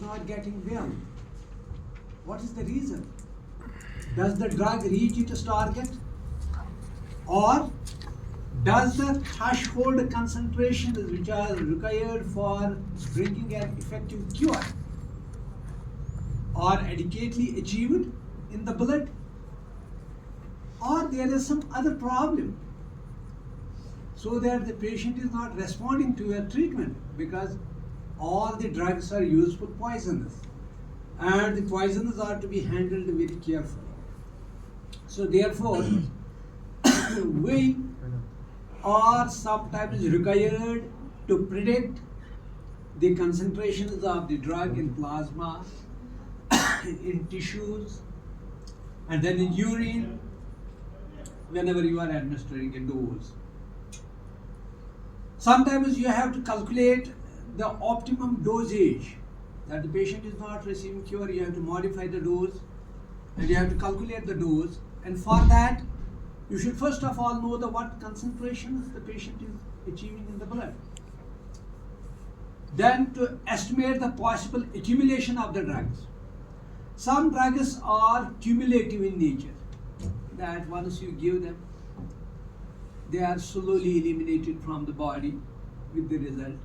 not getting well. What is the reason? Does the drug reach its target? Or does the threshold concentrations which are required for bringing an effective cure are adequately achieved in the blood? Or there is some other problem so that the patient is not responding to a treatment, because all the drugs are used for poisonous and the poisonous are to be handled very carefully. So therefore, we are sometimes required to predict the concentrations of the drug in plasma, in tissues, and then in urine whenever you are administering a dose. Sometimes you have to calculate the optimum dosage that the patient is not receiving cure. You have to modify the dose and you have to calculate the dose, and for that you should first of all know what concentrations the patient is achieving in the blood. Then to estimate the possible accumulation of the drugs. Some drugs are cumulative in nature, that once you give them, they are slowly eliminated from the body. With the result,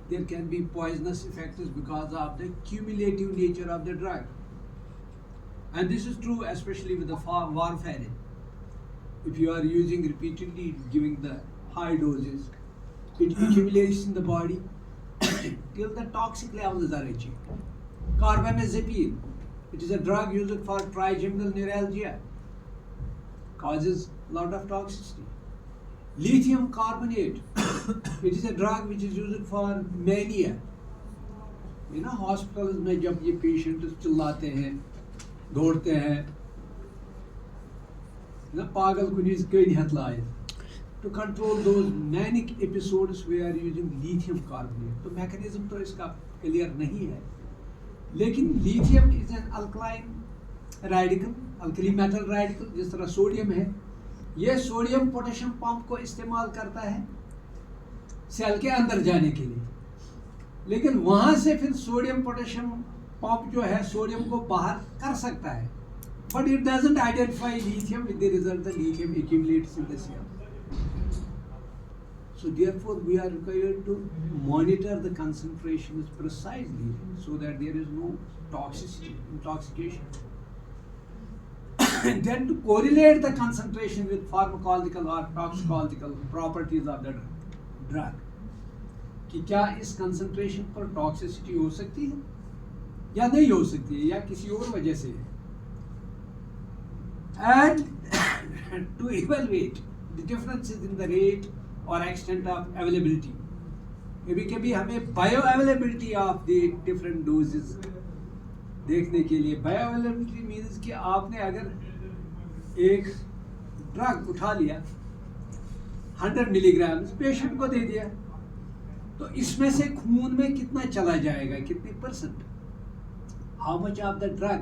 there can be poisonous effects because of the cumulative nature of the drug. And this is true especially with the warfarin. If you are using repeatedly, giving the high doses, it accumulates in the body till the toxic levels are achieved. Carbamazepine, it is a drug used for trigeminal neuralgia, causes a lot of toxicity. Lithium carbonate, it is a drug which is used for mania. You know, hospitals में जब ये patients चिल्लाते हैं, दौड़ते हैं, ना पागल कुनीज कहीं हाथ लाए. To control those manic episodes, we are using lithium carbonate. तो mechanism तो इसका clear नहीं है. लेकिन lithium is an alkaline radical, alkali metal radical, जिस तरह सोडियम है. ये सोडियम पोटेशियम पंप को इस्तेमाल करता है सेल के अंदर जाने के लिए, लेकिन वहां से फिर सोडियम पोटेशियम पंप जो है सोडियम को बाहर कर सकता है, but it doesn't identify lithium. With the result, the lithium accumulates in the cell. So therefore, we are required to monitor the concentrations precisely so that there is no toxicity, intoxication. And then to correlate the concentration with pharmacological or toxicological properties of the drug, कि क्या इस concentration पर toxicity हो सकती है या नहीं हो सकती है या किसी और वजह से है. And to evaluate the differences in the rate or extent of availability. कभी-कभी हमें bioavailability of the different doses देखने के लिए. Bioavailability means कि आपने अगर एक ड्रग उठा लिया 100 मिलीग्राम पेशेंट को दे दिया, तो इसमें से खून में कितना चला जाएगा, कितनी percent, how much of the drug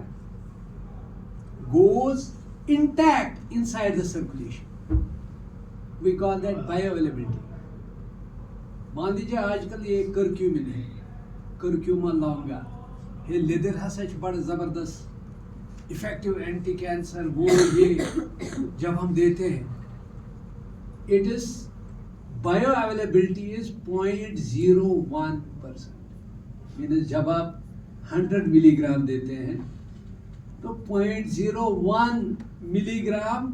goes intact inside the circulation. We call that bioavailability. मान लीजिए आजकल ये कर्क्यूमिन है, कर्क्यूमा लॉन्गा, ये लेदर है सच बड़ा जबरदस्त इफेक्टिव एंटी कैंसर, वो ये जब हम देते हैं, it is bio availability is 0.01%. Means जब आप 100 मिलीग्राम देते हैं तो 0.01 मिलीग्राम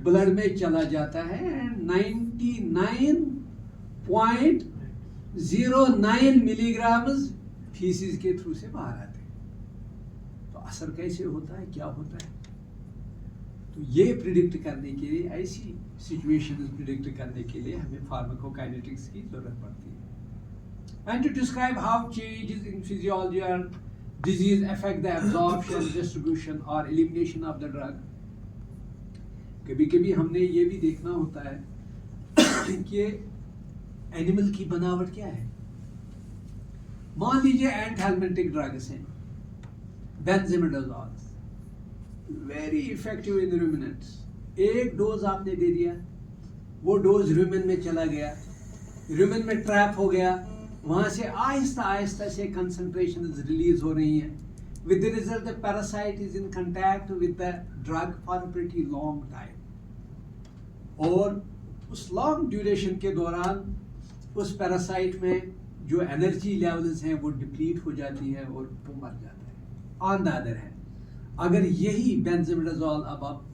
ब्लड में चला जाता है एंड 99.09 मिलीग्राम फीसिस के थ्रू से बाहर आते हैं. तो असर कैसे होता है, क्या होता है, तो ये प्रिडिक्ट करने के लिए, ऐसी सिचुएशन प्रिडिक्ट करने के लिए हमें फार्माकोकाइनेटिक्स की जरूरत पड़ती है. And to describe how changes in physiology और disease affect the absorption, distribution और एलिमिनेशन ऑफ द ड्रग. कभी कभी हमने ये भी देखना होता है कि एनिमल की बनावट क्या है. मान लीजिए एंथेल्मेंटिक ड्रग्स हैं, बेंज़ोमेडाज़ोल्स, वेरी इफेक्टिव इन रूमिनेंट्स. एक डोज आपने दे दिया, वो डोज रूमिन में चला गया, रूमिन में ट्रैप हो गया, वहाँ से आहिस्ता आहिस्ता से कंसंट्रेशन रिलीज हो रही हैं. With the result, the parasite is in contact with the drug for a pretty long time. और उस लॉन्ग ड्यूरेशन के दौरान उस पैरासाइट में जो एनर्जी लेवल्स हैं वो डिप्लीट हो जाती है और वो मर जाता है. ऑन द अदर हैंड, अगर यही बेंजोमिडाजोल अब आप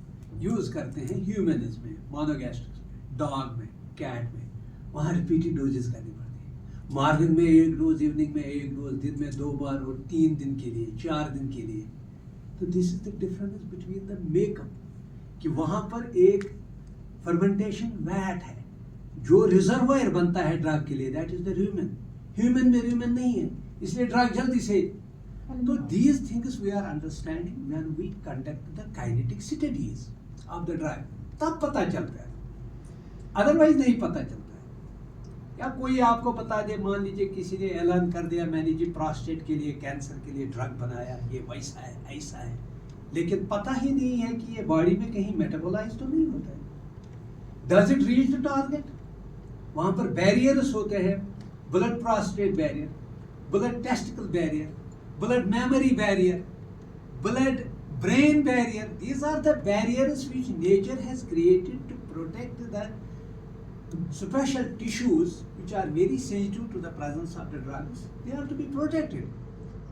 यूज़ करते हैं ह्यूमन्स में, मोनोगैस्ट्रिक्स में, डॉग में, कैट में, वहाँ रिपीटेड डोजेस करनी पड़ती है. मॉर्निंग में 1 डोज, इवनिंग में 1 डोज, दिन में 2 बार और 3 दिन के लिए, 4 दिन के लिए. तो this is the difference between the makeup, कि वहाँ पर एक फर्मेंटेशन वैट है जो रिजर्वायर बनता है ड्रग के लिए, that is the human. Human में ह्यूमन नहीं है, इसलिए ड्रग जल्दी से. तो these things we are understanding when we conduct the kinetic studies of the drug, तब पता चलता है, अदरवाइज नहीं पता चलता है. या कोई आपको बता दे, मान लीजिए किसी ने ऐलान कर दिया मैंने जी प्रोस्टेट के लिए, कैंसर के लिए ड्रग बनाया, ये वैसा है ऐसा है, लेकिन पता ही नहीं है कि ये बॉडी में कहीं मेटाबोलाइज तो नहीं होता है. Does it reach the target? वहाँ पर बैरियर्स होते हैं, blood prostate barrier, blood testicle barrier, blood memory barrier, blood brain barrier. These are the barriers which nature has created to protect the special tissues which are very sensitive to the presence of the drugs. They are to be protected,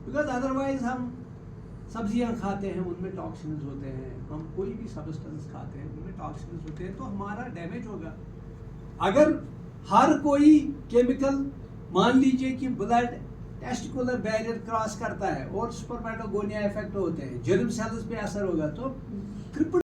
because otherwise हम सब्जियां खाते हैं उनमें toxins होते हैं, हम कोई भी सब्सटेंस खाते हैं उनमें टॉक्सिन्स होते हैं, तो हमारा डैमेज होगा. अगर हर कोई केमिकल, मान लीजिए कि ब्लड टेस्टिकुलर बैरियर क्रॉस करता है और स्पर्मेटोगोनिया इफेक्ट होते हैं, जर्म सेल्स पे असर होगा, तो